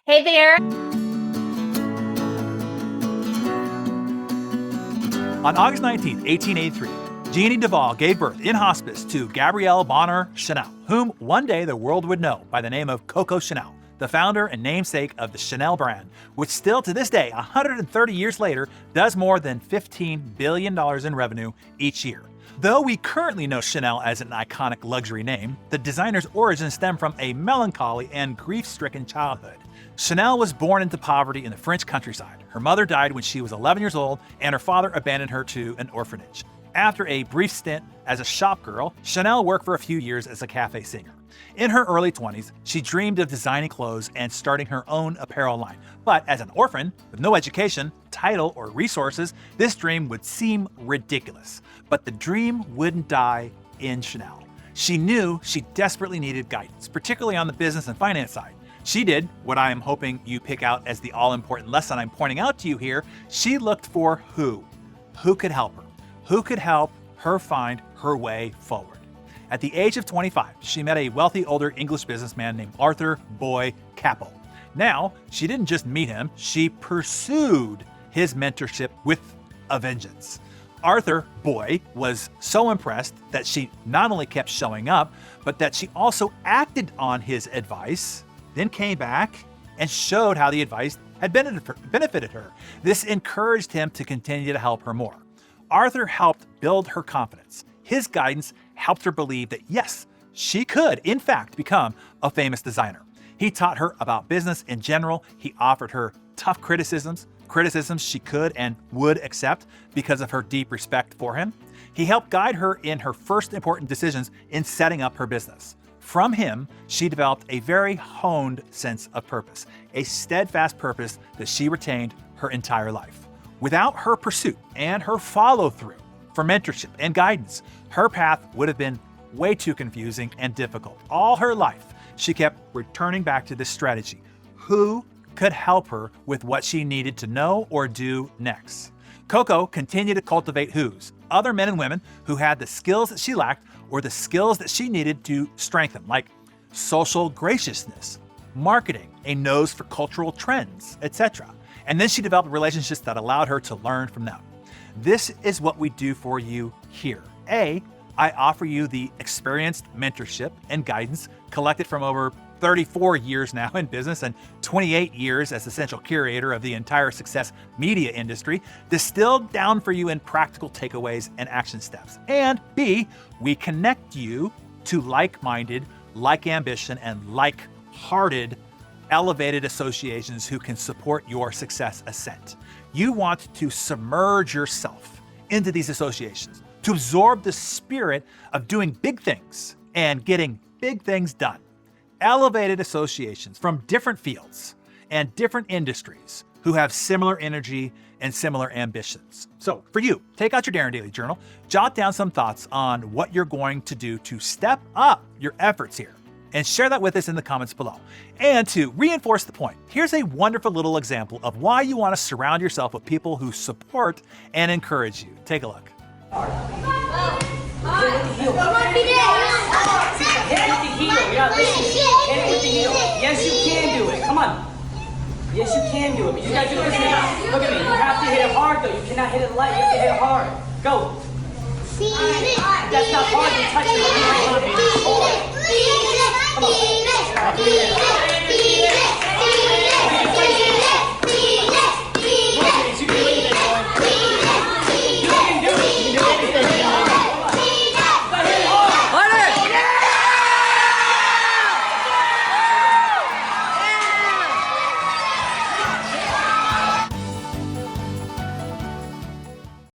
Hey there. On August 19, 1883, Jeannie Duval gave birth in hospice to Gabrielle Bonheur Chanel, whom one day the world would know by the name of Coco Chanel, the founder and namesake of the Chanel brand, which still to this day, 130 years later, does more than $15 billion in revenue each year. Though we currently know Chanel as an iconic luxury name, the designer's origins stem from a melancholy and grief-stricken childhood. Chanel was born into poverty in the French countryside. Her mother died when she was 11 years old, and her father abandoned her to an orphanage. After a brief stint as a shop girl, Chanel worked for a few years as a cafe singer. In her early 20s, she dreamed of designing clothes and starting her own apparel line. But as an orphan, with no education, title, or resources, this dream would seem ridiculous. But the dream wouldn't die in Chanel. She knew she desperately needed guidance, particularly on the business and finance side. She did what I am hoping you pick out as the all-important lesson I'm pointing out to you here. She looked for who. Who could help her? Who could help her find her way forward? At the age of 25, she met a wealthy older English businessman named Arthur Boy Capel. Now, she didn't just meet him, she pursued his mentorship with a vengeance. Arthur Boy was so impressed that she not only kept showing up, but that she also acted on his advice, then came back and showed how the advice had benefited her. This encouraged him to continue to help her more. Arthur helped build her confidence. His guidance helped her believe that yes, she could, in fact, become a famous designer. He taught her about business in general. He offered her tough criticisms she could and would accept because of her deep respect for him. He helped guide her in her first important decisions in setting up her business. From him, she developed a very honed sense of purpose, a steadfast purpose that she retained her entire life. Without her pursuit and her follow-through for mentorship and guidance, her path would have been way too confusing and difficult. All her life, she kept returning back to this strategy. Who could help her with what she needed to know or do next? Coco continued to cultivate who's, other men and women who had the skills that she lacked or the skills that she needed to strengthen, like social graciousness, marketing, a nose for cultural trends, etc. And then she developed relationships that allowed her to learn from them. This is what we do for you here. I offer you the experienced mentorship and guidance collected from over 34 years now in business and 28 years as essential curator of the entire success media industry, distilled down for you in practical takeaways and action steps. And B, we connect you to like-minded, like-ambition, and like-hearted elevated associations who can support your success ascent. You want to submerge yourself into these associations to absorb the spirit of doing big things and getting big things done. Elevated associations from different fields and different industries who have similar energy and similar ambitions. So for you, take out your Darren Daily Journal, jot down some thoughts on what you're going to do to step up your efforts here, and share that with us in the comments below. And to reinforce the point, here's a wonderful little example of why you want to surround yourself with people who support and encourage you. Take a look. Hit it with the heel. Yeah, listen. Hit it with the heel. Yes, you can do it. Come on. Yes, you can do it. But you gotta do this. Look at me. You have to hit it hard, though. You cannot hit it light. You have to hit it hard. Go. That's not hard. You touch it. Come on.